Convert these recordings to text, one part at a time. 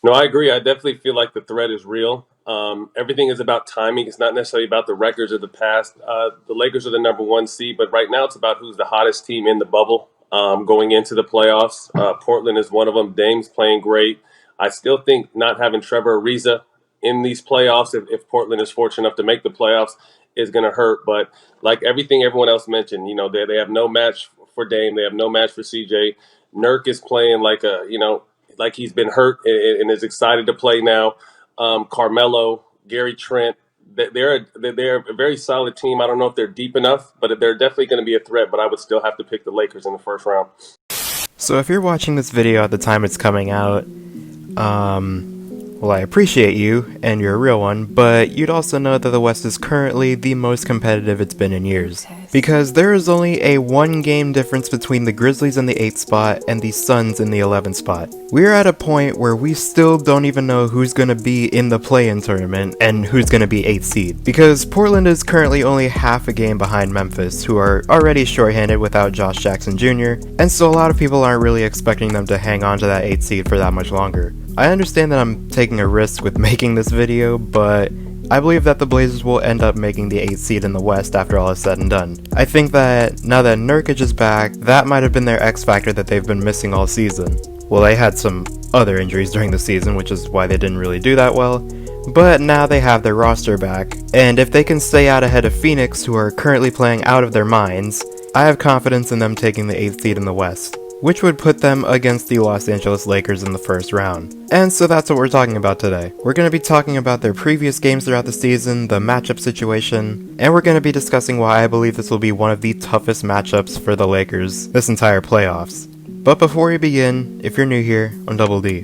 No, I agree. I definitely feel like the threat is real. Everything is about timing. It's not necessarily about the records of the past. The Lakers are the number one seed, but right now it's about who's the hottest team in the bubble going into the playoffs. Portland is one of them. Dame's playing great. I still think not having Trevor Ariza in these playoffs, if Portland is fortunate enough to make the playoffs, is going to hurt. But like everything everyone else mentioned, they have no match for Dame. They have no match for CJ. Nurk is playing like he's been hurt and is excited to play now. Carmelo, Gary Trent, they're a very solid team. I don't know if they're deep enough, but they're definitely going to be a threat. But I would still have to pick the Lakers in the first round. So if you're watching this video at the time it's coming out, well, I appreciate you, and you're a real one, but you'd also know that the West is currently the most competitive it's been in years. Because there is only a 1-game difference between the Grizzlies in the 8th spot and the Suns in the 11th spot. We're at a point where we still don't even know who's gonna be in the play-in tournament and who's gonna be 8th seed. Because Portland is currently only half a game behind Memphis, who are already shorthanded without Josh Jackson Jr., and so a lot of people aren't really expecting them to hang on to that 8th seed for that much longer. I understand that I'm taking a risk with making this video, but I believe that the Blazers will end up making the 8th seed in the West after all is said and done. I think that now that Nurkic is back, that might have been their X factor that they've been missing all season. Well, they had some other injuries during the season, which is why they didn't really do that well, but now they have their roster back, and if they can stay out ahead of Phoenix, who are currently playing out of their minds, I have confidence in them taking the 8th seed in the West, which would put them against the Los Angeles Lakers in the first round. And so that's what we're talking about today. We're going to be talking about their previous games throughout the season, the matchup situation, and we're going to be discussing why I believe this will be one of the toughest matchups for the Lakers this entire playoffs. But before we begin, if you're new here, I'm Double D.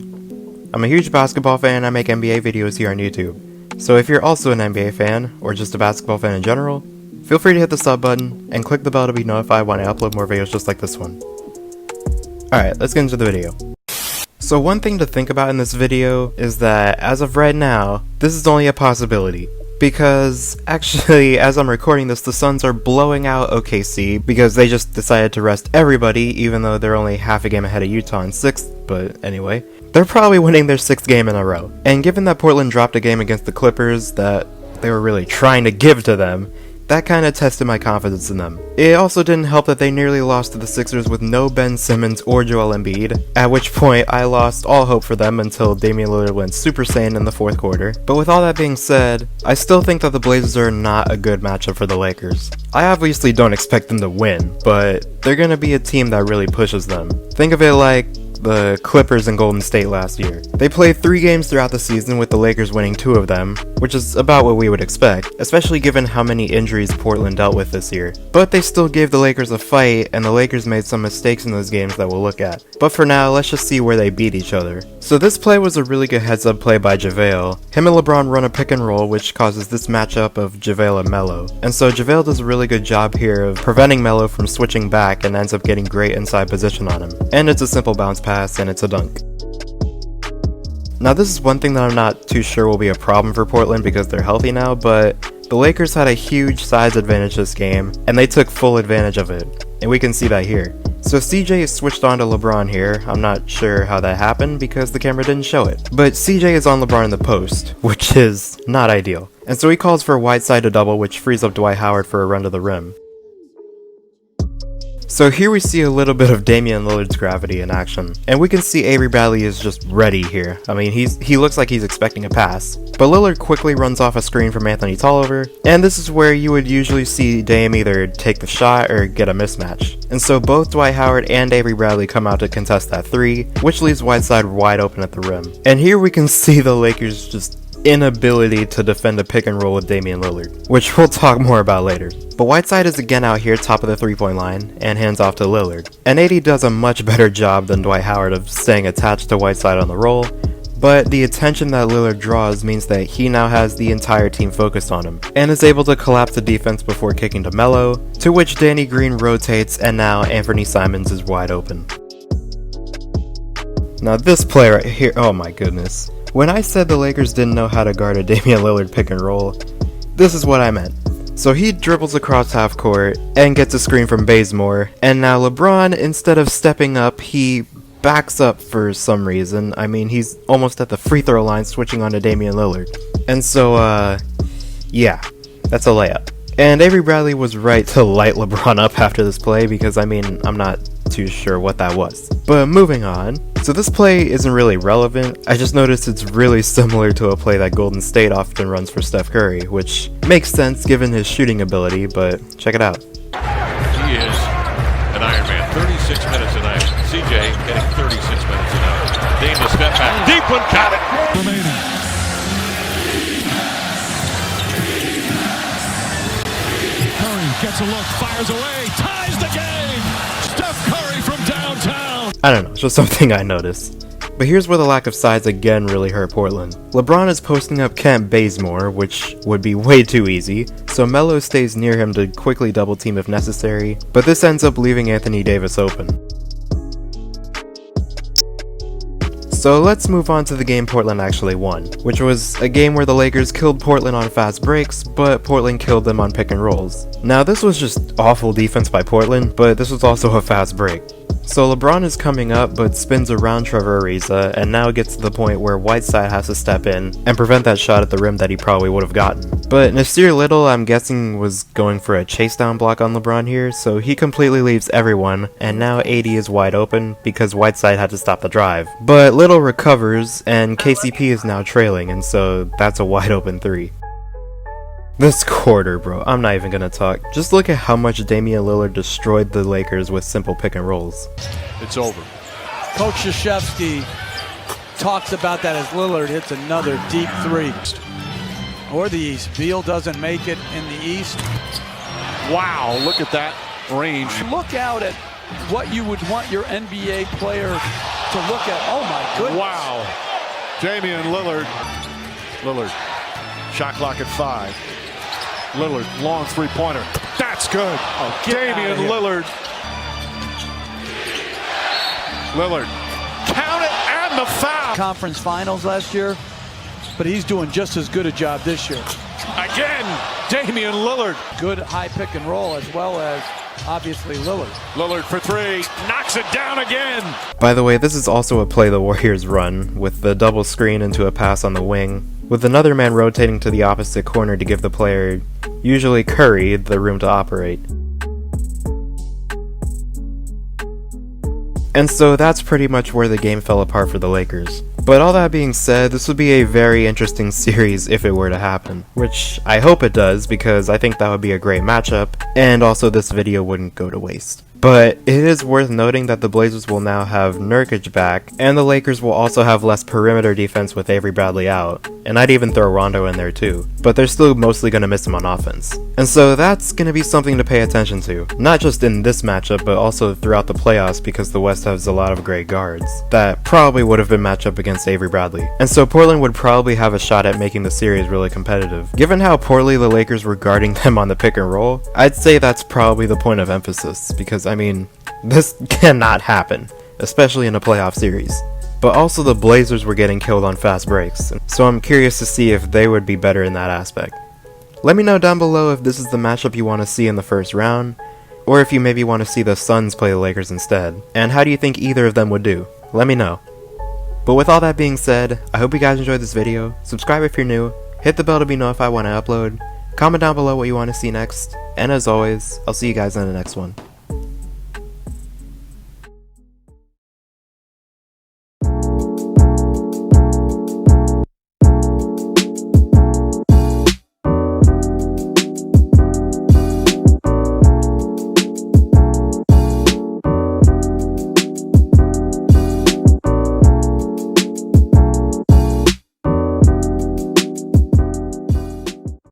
I'm a huge basketball fan and I make NBA videos here on YouTube. So if you're also an NBA fan, or just a basketball fan in general, feel free to hit the sub button and click the bell to be notified when I upload more videos just like this one. Alright, let's get into the video. So one thing to think about in this video is that, as of right now, this is only a possibility. Because, actually, as I'm recording this, the Suns are blowing out OKC because they just decided to rest everybody, even though they're only half a game ahead of Utah in 6th, but anyway. They're probably winning their 6th game in a row. And given that Portland dropped a game against the Clippers that they were really trying to give to them, that kinda tested my confidence in them. It also didn't help that they nearly lost to the Sixers with no Ben Simmons or Joel Embiid, at which point I lost all hope for them until Damian Lillard went Super Saiyan in the 4th quarter. But with all that being said, I still think that the Blazers are not a good matchup for the Lakers. I obviously don't expect them to win, but they're gonna be a team that really pushes them. Think of it like the Clippers and Golden State last year. They played 3 games throughout the season with the Lakers winning 2 of them, which is about what we would expect, especially given how many injuries Portland dealt with this year. But they still gave the Lakers a fight, and the Lakers made some mistakes in those games that we'll look at. But for now, let's just see where they beat each other. So this play was a really good heads-up play by JaVale. Him and LeBron run a pick and roll, which causes this matchup of JaVale and Melo. And so JaVale does a really good job here of preventing Melo from switching back and ends up getting great inside position on him. And it's a simple bounce pass and it's a dunk. Now this is one thing that I'm not too sure will be a problem for Portland because they're healthy now, but the Lakers had a huge size advantage this game, and they took full advantage of it, and we can see that here. So CJ is switched on to LeBron here. I'm not sure how that happened because the camera didn't show it, but CJ is on LeBron in the post, which is not ideal. And so he calls for Whiteside to double, which frees up Dwight Howard for a run to the rim. So here we see a little bit of Damian Lillard's gravity in action, and we can see Avery Bradley is just ready here. I mean, he looks like he's expecting a pass, but Lillard quickly runs off a screen from Anthony Tolliver, and this is where you would usually see Dame either take the shot or get a mismatch. And so both Dwight Howard and Avery Bradley come out to contest that 3, which leaves Whiteside wide open at the rim. And here we can see the Lakers just inability to defend a pick and roll with Damian Lillard, which we'll talk more about later. But Whiteside is again out here top of the 3-point line and hands off to Lillard. And AD does a much better job than Dwight Howard of staying attached to Whiteside on the roll, but the attention that Lillard draws means that he now has the entire team focused on him, and is able to collapse the defense before kicking to Melo, to which Danny Green rotates and now Anthony Simons is wide open. Now this play right here, oh my goodness. When I said the Lakers didn't know how to guard a Damian Lillard pick and roll, this is what I meant. So he dribbles across half court and gets a screen from Bazemore, and now LeBron, instead of stepping up, he backs up for some reason. I mean, he's almost at the free throw line switching on to Damian Lillard. And so, yeah, that's a layup. And Avery Bradley was right to light LeBron up after this play because, I mean, I'm not too sure what that was. But moving on. So this play isn't really relevant. I just noticed it's really similar to a play that Golden State often runs for Steph Curry, which makes sense given his shooting ability, but check it out. He is an Iron Man. 36 minutes a night. CJ getting 36 minutes a night. Dame to step back. Deep one, got it. Remaining. Curry gets a look, fires away, ties the game. Steph Curry from downtown. I don't know, it's just something I noticed. But here's where the lack of size again really hurt Portland. LeBron is posting up Kent Bazemore, which would be way too easy, so Melo stays near him to quickly double team if necessary, but this ends up leaving Anthony Davis open. So let's move on to the game Portland actually won, which was a game where the Lakers killed Portland on fast breaks, but Portland killed them on pick and rolls. Now this was just awful defense by Portland, but this was also a fast break. So LeBron is coming up but spins around Trevor Ariza and now gets to the point where Whiteside has to step in and prevent that shot at the rim that he probably would have gotten. But Nasir Little, I'm guessing, was going for a chase down block on LeBron here, so he completely leaves everyone and now AD is wide open because Whiteside had to stop the drive. But Little recovers and KCP is now trailing, and so that's a wide open three. This quarter, bro, I'm not even gonna talk. Just look at how much Damian Lillard destroyed the Lakers with simple pick and rolls. It's over. Coach Krzyzewski talks about that as Lillard hits another deep three. Or the East. Beal doesn't make it in the East. Wow, look at that range. Look out at what you would want your NBA player to look at. Oh my goodness. Wow. Damian Lillard. Lillard. Shot clock at 5. Lillard, long three-pointer. That's good. Oh, Damian Lillard. Lillard. Count it and the foul. Conference finals last year, but he's doing just as good a job this year. Again, Damian Lillard. Good high pick and roll as well as obviously Lillard. Lillard for 3. Knocks it down again. By the way, this is also a play the Warriors run, with the double screen into a pass on the wing, with another man rotating to the opposite corner to give the player, usually Curry, the room to operate. And so that's pretty much where the game fell apart for the Lakers. But all that being said, this would be a very interesting series if it were to happen, which I hope it does because I think that would be a great matchup, and also this video wouldn't go to waste. But it is worth noting that the Blazers will now have Nurkic back, and the Lakers will also have less perimeter defense with Avery Bradley out, and I'd even throw Rondo in there too, but they're still mostly going to miss him on offense. And so that's going to be something to pay attention to, not just in this matchup but also throughout the playoffs because the West has a lot of great guards that probably would have been matched up against Avery Bradley. And so Portland would probably have a shot at making the series really competitive. Given how poorly the Lakers were guarding them on the pick and roll, I'd say that's probably the point of emphasis because I mean, this cannot happen, especially in a playoff series. But also the Blazers were getting killed on fast breaks, so I'm curious to see if they would be better in that aspect. Let me know down below if this is the matchup you want to see in the first round, or if you maybe want to see the Suns play the Lakers instead, and how do you think either of them would do? Let me know. But with all that being said, I hope you guys enjoyed this video, subscribe if you're new, hit the bell to be notified when I upload, comment down below what you want to see next, and as always, I'll see you guys in the next one.